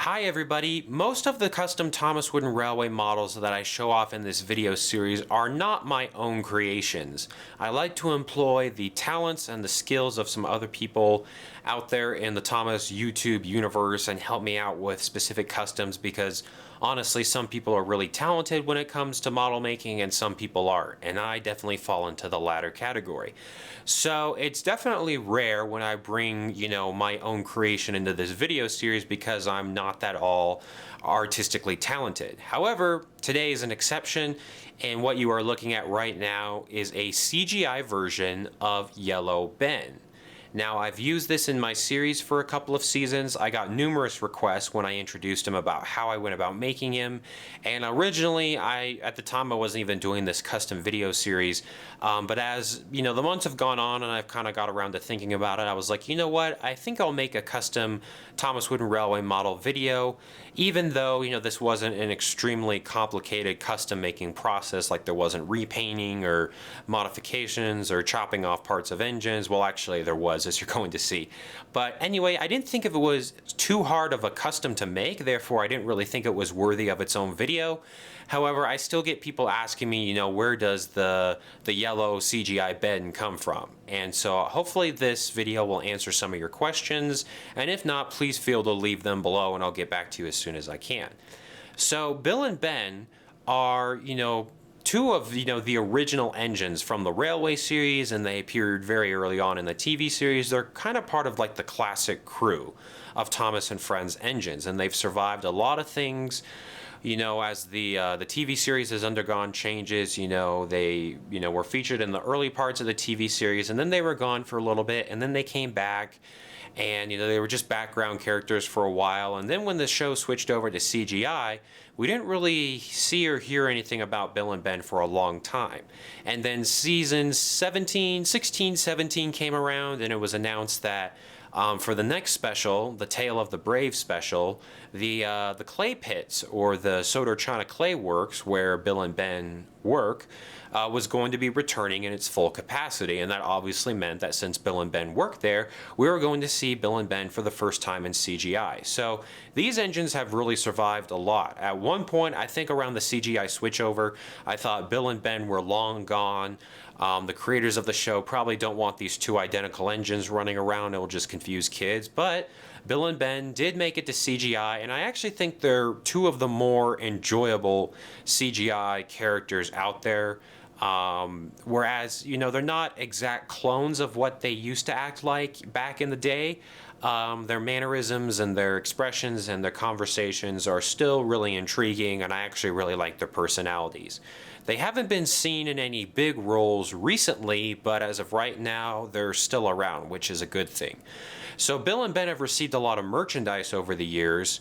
Hi everybody! Most of the custom Thomas Wooden Railway models that I show off in this video series are not my own creations. I like to employ the talents and the skills of some other people out there in the Thomas YouTube universe and help me out with specific customs because honestly some people are really talented when it comes to model making and some people aren't, and I definitely fall into the latter category. So it's definitely rare when I bring, my own creation into this video series because I'm not that all artistically talented. However, today is an exception, and what you are looking at right now is a CGI version of Yellow Ben. Now, I've used this in my series for a couple of seasons. I got numerous requests when I introduced him about how I went about making him. And originally, at the time, I wasn't even doing this custom video series. But as, the months have gone on and I've kind of got around to thinking about it, I was like, you know what? I think I'll make a custom Thomas Wooden Railway model video, even though, this wasn't an extremely complicated custom making process, like there wasn't repainting or modifications or chopping off parts of engines. Well, actually, there was, as you're going to see. But anyway, I didn't think if it was too hard of a custom to make, therefore I didn't really think it was worthy of its own video. However, I still get people asking me, where does the yellow CGI Ben come from? And so hopefully this video will answer some of your questions, and if not, please feel to leave them below and I'll get back to you as soon as I can. So Bill and Ben are, two of the original engines from the Railway series, and they appeared very early on in the TV series. They're kind of part of like the classic crew of Thomas and Friends engines, and they've survived a lot of things. As the TV series has undergone changes, they were featured in the early parts of the TV series, and then they were gone for a little bit, and then they came back. And they were just background characters for a while, and then when the show switched over to CGI, we didn't really see or hear anything about Bill and Ben for a long time. And then seasons 16, 17 came around, and it was announced that for the next special, the Tale of the Brave special, the clay pits, or the Soderchana Clay Works, where Bill and Ben work, was going to be returning in its full capacity, and that obviously meant that since Bill and Ben worked there, we were going to see Bill and Ben for the first time in CGI. So these engines have really survived a lot. At one point, I think around the CGI switchover, I thought Bill and Ben were long gone. The creators of the show probably don't want these two identical engines running around. It will just confuse kids, but Bill and Ben did make it to CGI, and I actually think they're two of the more enjoyable CGI characters out there. Whereas, they're not exact clones of what they used to act like back in the day. Their mannerisms and their expressions and their conversations are still really intriguing, and I actually really like their personalities. They haven't been seen in any big roles recently, but as of right now, they're still around, which is a good thing. So Bill and Ben have received a lot of merchandise over the years.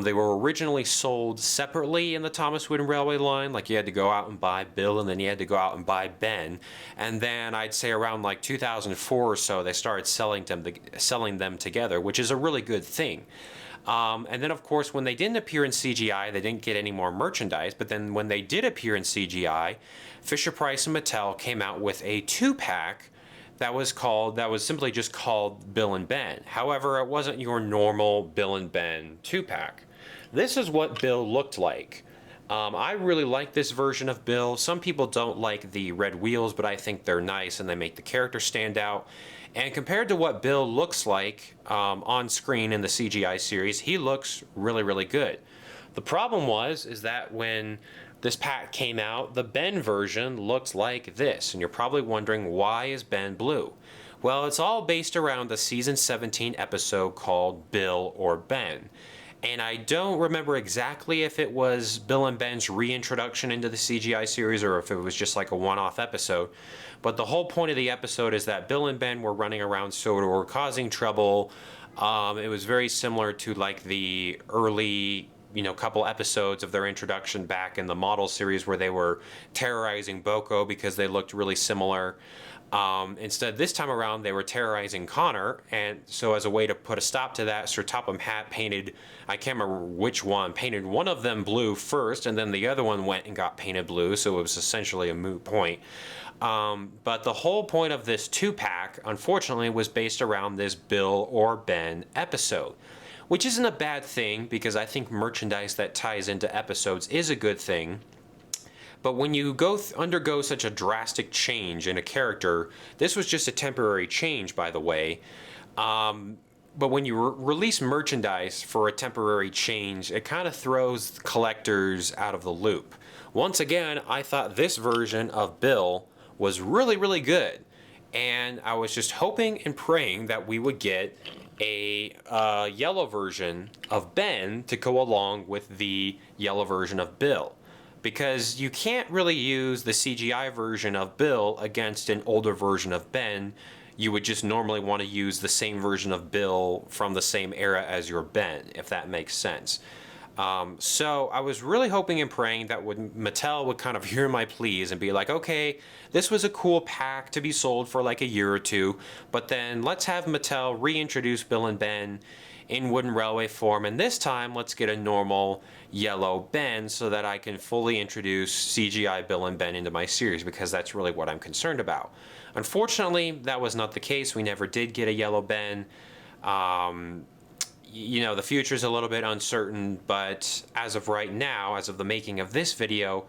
They were originally sold separately in the Thomas Wooden Railway line, like you had to go out and buy Bill and then you had to go out and buy Ben. And then I'd say around like 2004 or so, they started selling them together, which is a really good thing. And then, of course, when they didn't appear in CGI, they didn't get any more merchandise. But then when they did appear in CGI, Fisher-Price and Mattel came out with a 2-pack that was simply just called Bill and Ben. However, it wasn't your normal Bill and Ben 2-pack. This is what Bill looked like. I really like this version of Bill. Some people don't like the red wheels, but I think they're nice and they make the character stand out. And compared to what Bill looks like on screen in the CGI series, he looks really, really good. The problem is that when this pack came out, the Ben version looks like this, and you're probably wondering, why is Ben blue? Well, it's all based around a season 17 episode called Bill or Ben. And I don't remember exactly if it was Bill and Ben's reintroduction into the CGI series or if it was just like a one-off episode. But the whole point of the episode is that Bill and Ben were running around Sodor causing trouble. It was very similar to like the early couple episodes of their introduction back in the model series where they were terrorizing Boko because they looked really similar. Instead, this time around, they were terrorizing Connor, and so as a way to put a stop to that, Sir Topham Hatt painted, I can't remember which one, painted one of them blue first, and then the other one went and got painted blue, so it was essentially a moot point. But the whole point of this 2-pack, unfortunately, was based around this Bill or Ben episode. which isn't a bad thing because I think merchandise that ties into episodes is a good thing. But when you undergo such a drastic change in a character, this was just a temporary change, by the way. But when you release merchandise for a temporary change, it kind of throws collectors out of the loop. Once again, I thought this version of Bill was really, really good. And I was just hoping and praying that we would get a yellow version of Ben to go along with the yellow version of Bill. Because you can't really use the CGI version of Bill against an older version of Ben. You would just normally want to use the same version of Bill from the same era as your Ben, if that makes sense. So I was really hoping and praying that Mattel would kind of hear my pleas and be like, okay, this was a cool pack to be sold for like a year or two, but then let's have Mattel reintroduce Bill and Ben in Wooden Railway form, and this time let's get a normal yellow Ben so that I can fully introduce CGI Bill and Ben into my series, because that's really what I'm concerned about. Unfortunately, that was not the case. We never did get a yellow Ben. You know, the future's a little bit uncertain, but as of right now, as of the making of this video,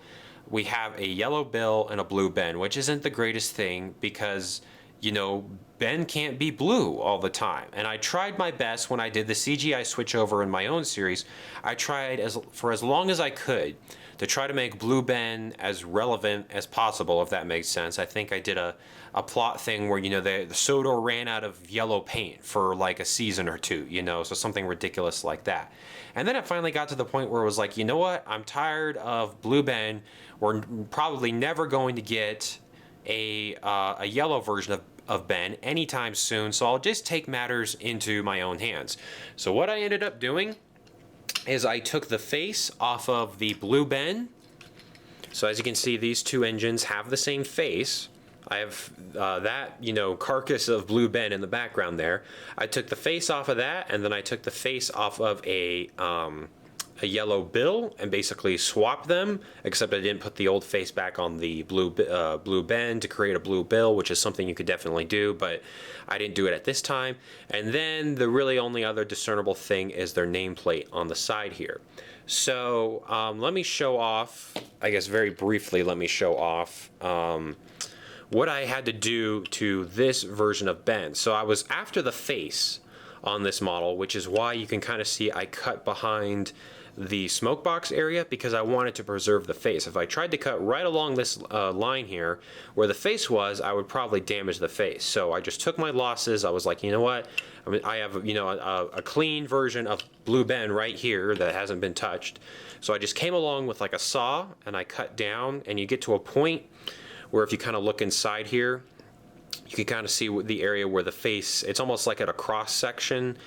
we have a yellow Bill and a blue Ben, which isn't the greatest thing because, you know, Ben can't be blue all the time. And I tried my best when I did the CGI switchover in my own series. I tried for as long as I could to try to make Blue Ben as relevant as possible, if that makes sense. I think I did a plot thing where, you know, the Sodor ran out of yellow paint for like a season or two, you know, so something ridiculous like that. And then it finally got to the point where it was like, you know what, I'm tired of Blue Ben. We're probably never going to get a yellow version of Ben anytime soon, so I'll just take matters into my own hands. So what I ended up doing is I took the face off of the blue Ben. So as you can see, these two engines have the same face. I have that, you know, carcass of blue Ben in the background there. I took the face off of that, and then I took the face off of a yellow Bill and basically swapped them, except I didn't put the old face back on the blue Ben to create a blue Bill, which is something you could definitely do, but I didn't do it at this time. And then the really only other discernible thing is their nameplate on the side here. So let me show off, I guess very briefly, let me show off what I had to do to this version of Ben. So I was after the face on this model, which is why you can kind of see I cut behind the smoke box area, because I wanted to preserve the face. If I tried to cut right along this line here where the face was, I would probably damage the face. So I just took my losses. I was like, you know what? I mean, I have, you know, a clean version of Blue Ben right here that hasn't been touched. So I just came along with like a saw and I cut down, and you get to a point where if you kind of look inside here, you can kind of see the area where the face, it's almost like at a cross section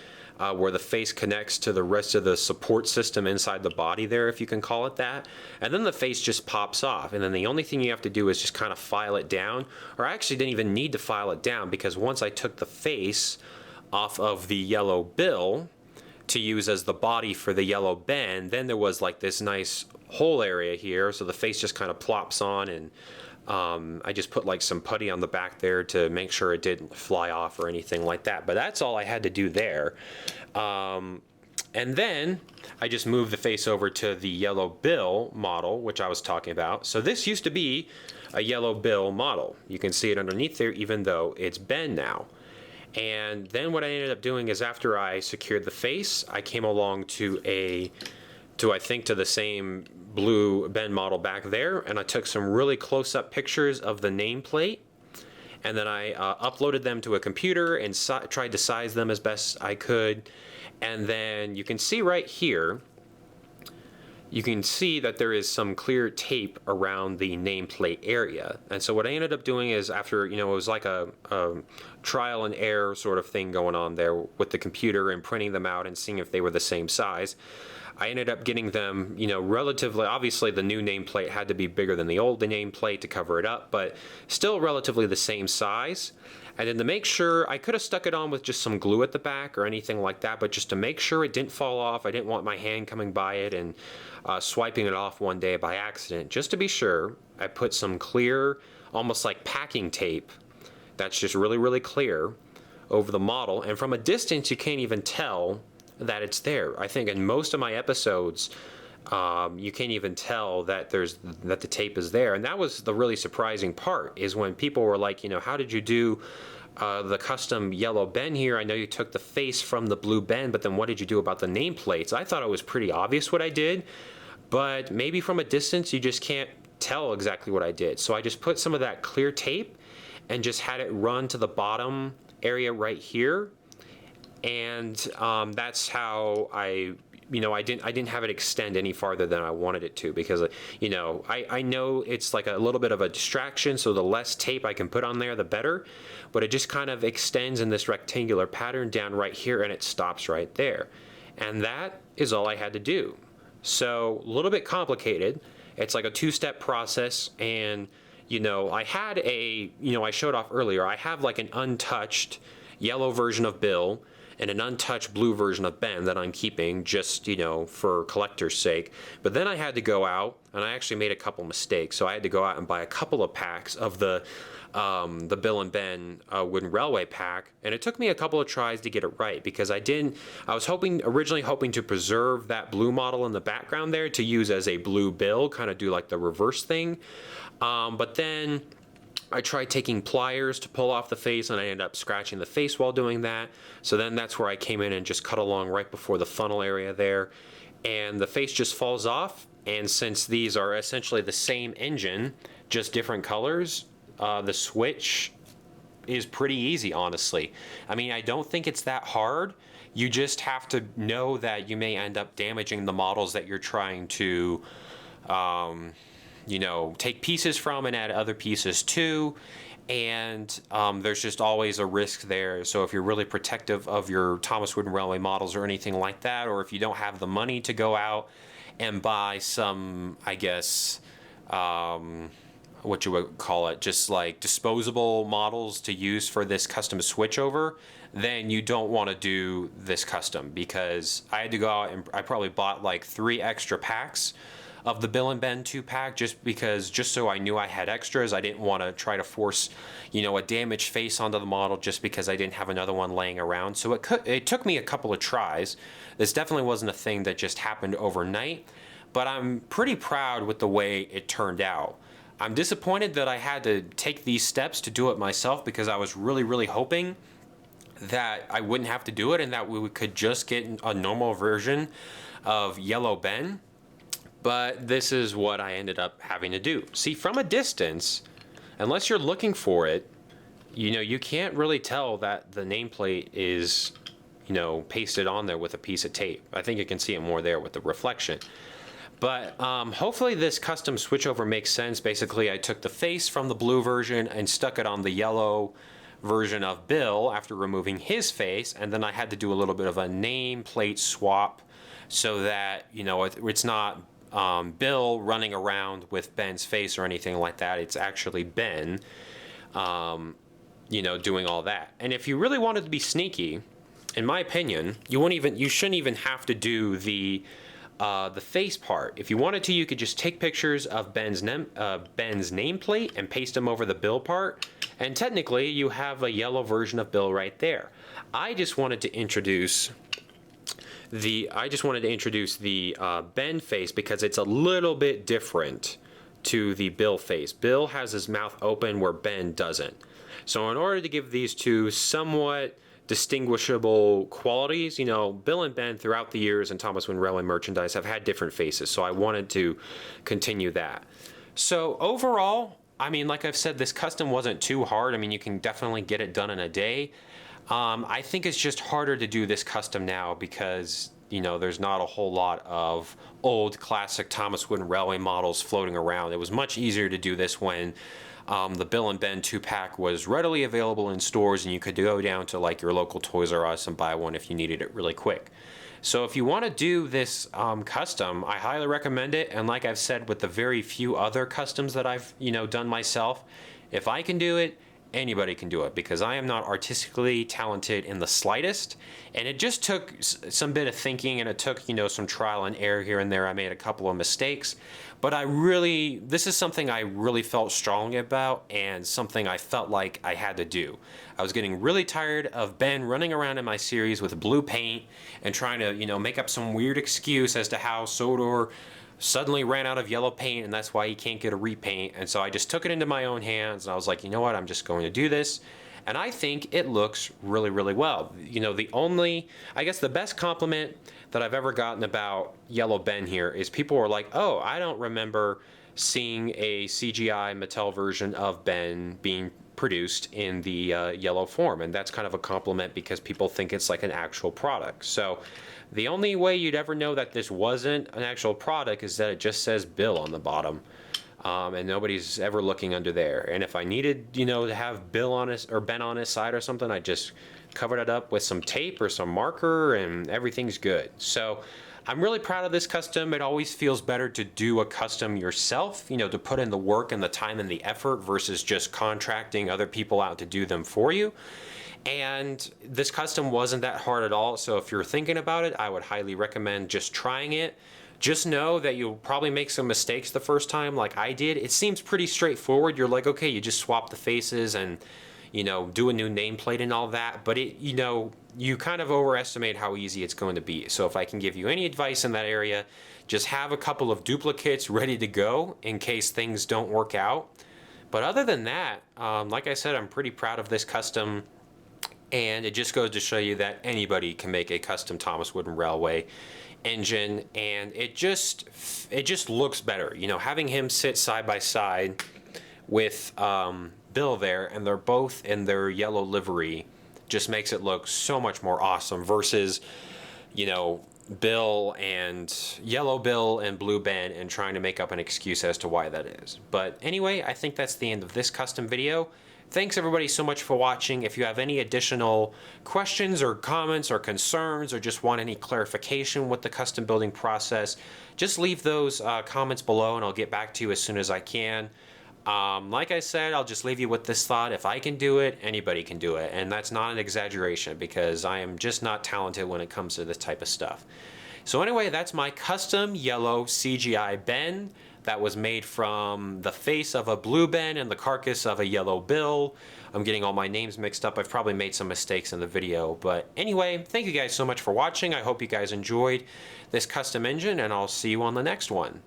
where the face connects to the rest of the support system inside the body there, if you can call it that. And then the face just pops off. And then the only thing you have to do is just kind of file it down. Or I actually didn't even need to file it down, because once I took the face off of the yellow Bill to use as the body for the yellow Ben, then there was like this nice hole area here. So the face just kind of plops on, and I just put like some putty on the back there to make sure it didn't fly off or anything like that. But that's all I had to do there. And then I just moved the face over to the yellow Bill model, which I was talking about. So this used to be a yellow Bill model. You can see it underneath there, even though it's Ben now. And then what I ended up doing is, after I secured the face, I came along to I think to the same blue Ben model back there, and I took some really close-up pictures of the nameplate, and then I uploaded them to a computer and tried to size them as best I could. And then you can see right here, you can see that there is some clear tape around the nameplate area. And so what I ended up doing is, after, you know, it was like a trial and error sort of thing going on there with the computer and printing them out and seeing if they were the same size. I ended up getting them, you know, relatively, obviously the new nameplate had to be bigger than the old nameplate to cover it up, but still relatively the same size. And then to make sure, I could have stuck it on with just some glue at the back or anything like that, but just to make sure it didn't fall off, I didn't want my hand coming by it and swiping it off one day by accident. Just to be sure, I put some clear, almost like packing tape, that's just really, really clear over the model. And from a distance, you can't even tell that it's there. I think in most of my episodes, you can't even tell that that the tape is there. And that was the really surprising part, is when people were like, how did you do the custom yellow Ben here? I know you took the face from the blue Ben, but then what did you do about the nameplates? I thought it was pretty obvious what I did, but maybe from a distance you just can't tell exactly what I did. So I just put some of that clear tape and just had it run to the bottom area right here. And that's how I didn't have it extend any farther than I wanted it to, because I know it's like a little bit of a distraction, so the less tape I can put on there the better, but it just kind of extends in this rectangular pattern down right here, and it stops right there. And that is all I had to do. So a little bit complicated. It's like a two-step process, and I had I showed off earlier, I have like an untouched yellow version of Bill and an untouched blue version of Ben that I'm keeping just, for collector's sake. But then I had to go out, and I actually made a couple mistakes. So I had to go out and buy a couple of packs of the Bill and Ben Wooden Railway pack, and it took me a couple of tries to get it right, because I was originally hoping to preserve that blue model in the background there to use as a blue Bill, kind of do like the reverse thing. But then I tried taking pliers to pull off the face, and I ended up scratching the face while doing that. So then that's where I came in and just cut along right before the funnel area there. And the face just falls off, and since these are essentially the same engine, just different colors, the switch is pretty easy, honestly. I mean, I don't think it's that hard. You just have to know that you may end up damaging the models that you're trying to take pieces from and add other pieces to, and there's just always a risk there. So if you're really protective of your Thomas Wooden Railway models or anything like that, or if you don't have the money to go out and buy some, I guess, what you would call it, just like disposable models to use for this custom switchover, then you don't want to do this custom, because I had to go out and I probably bought like 3 extra packs of the Bill and Ben 2-pack just so I knew I had extras. I didn't want to try to force, a damaged face onto the model just because I didn't have another one laying around. So it took me a couple of tries. This definitely wasn't a thing that just happened overnight, but I'm pretty proud with the way it turned out. I'm disappointed that I had to take these steps to do it myself, because I was really, really hoping that I wouldn't have to do it and that we could just get a normal version of Yellow Ben. But this is what I ended up having to do. See, from a distance, unless you're looking for it, you can't really tell that the nameplate is, pasted on there with a piece of tape. I think you can see it more there with the reflection. But hopefully this custom switchover makes sense. Basically, I took the face from the blue version and stuck it on the yellow version of Bill after removing his face, and then I had to do a little bit of a nameplate swap so that, it's not Bill running around with Ben's face or anything like that. It's actually Ben, doing all that. And if you really wanted to be sneaky, in my opinion, you shouldn't even have to do the face part. If you wanted to, you could just take pictures of Ben's nameplate and paste them over the Bill part, and technically you have a yellow version of Bill right there. I just wanted to introduce the Ben face because it's a little bit different to the Bill face. Bill has his mouth open where Ben doesn't. So in order to give these two somewhat distinguishable qualities, Bill and Ben throughout the years in Thomas Wooden Railway merchandise have had different faces, so I wanted to continue that. So overall, like I've said, this custom wasn't too hard. You can definitely get it done in a day. I think it's just harder to do this custom now because, there's not a whole lot of old classic Thomas Wooden Railway models floating around. It was much easier to do this when the Bill and Ben 2-pack was readily available in stores, and you could go down to like your local Toys R Us and buy one if you needed it really quick. So if you want to do this custom, I highly recommend it. And like I've said with the very few other customs that I've done myself, if I can do it, anybody can do it, because I am not artistically talented in the slightest. And it just took some bit of thinking, and it took, some trial and error here and there. I made a couple of mistakes, but this is something I really felt strongly about, and something I felt like I had to do. I was getting really tired of Ben running around in my series with blue paint and trying to, make up some weird excuse as to how Sodor suddenly ran out of yellow paint and that's why he can't get a repaint. And so I just took it into my own hands, and I was like, you know what, I'm just going to do this. And I think it looks really, really well. I guess the best compliment that I've ever gotten about Yellow Ben here is people were like, oh, I don't remember seeing a CGI Mattel version of Ben being produced in the yellow form. And that's kind of a compliment, because people think it's like an actual product. So the only way you'd ever know that this wasn't an actual product is that it just says Bill on the bottom. And nobody's ever looking under there. And if I needed, to have Bill on his, or Ben on his side or something, I just covered it up with some tape or some marker, and everything's good. So I'm really proud of this custom. It always feels better to do a custom yourself, to put in the work and the time and the effort versus just contracting other people out to do them for you. And this custom wasn't that hard at all. So if you're thinking about it, I would highly recommend just trying it. Just know that you'll probably make some mistakes the first time, like I did. It seems pretty straightforward. You're like, okay, you just swap the faces and, do a new nameplate and all that. But you kind of overestimate how easy it's going to be. So if I can give you any advice in that area, just have a couple of duplicates ready to go in case things don't work out. But other than that, like I said, I'm pretty proud of this custom. And it just goes to show you that anybody can make a custom Thomas Wooden Railway engine, and it just looks better. Having him sit side by side with Bill there, and they're both in their yellow livery, just makes it look so much more awesome versus, Bill and Yellow Bill and Blue Ben, and trying to make up an excuse as to why that is. But anyway, I think that's the end of this custom video. Thanks everybody so much for watching. If you have any additional questions or comments or concerns, or just want any clarification with the custom building process, just leave those comments below, and I'll get back to you as soon as I can. Like I said, I'll just leave you with this thought: if I can do it, anybody can do it. And that's not an exaggeration, because I am just not talented when it comes to this type of stuff. So anyway, that's my custom yellow CGI Ben that was made from the face of a blue Ben and the carcass of a yellow Bill. I'm getting all my names mixed up. I've probably made some mistakes in the video. But anyway, thank you guys so much for watching. I hope you guys enjoyed this custom engine, and I'll see you on the next one.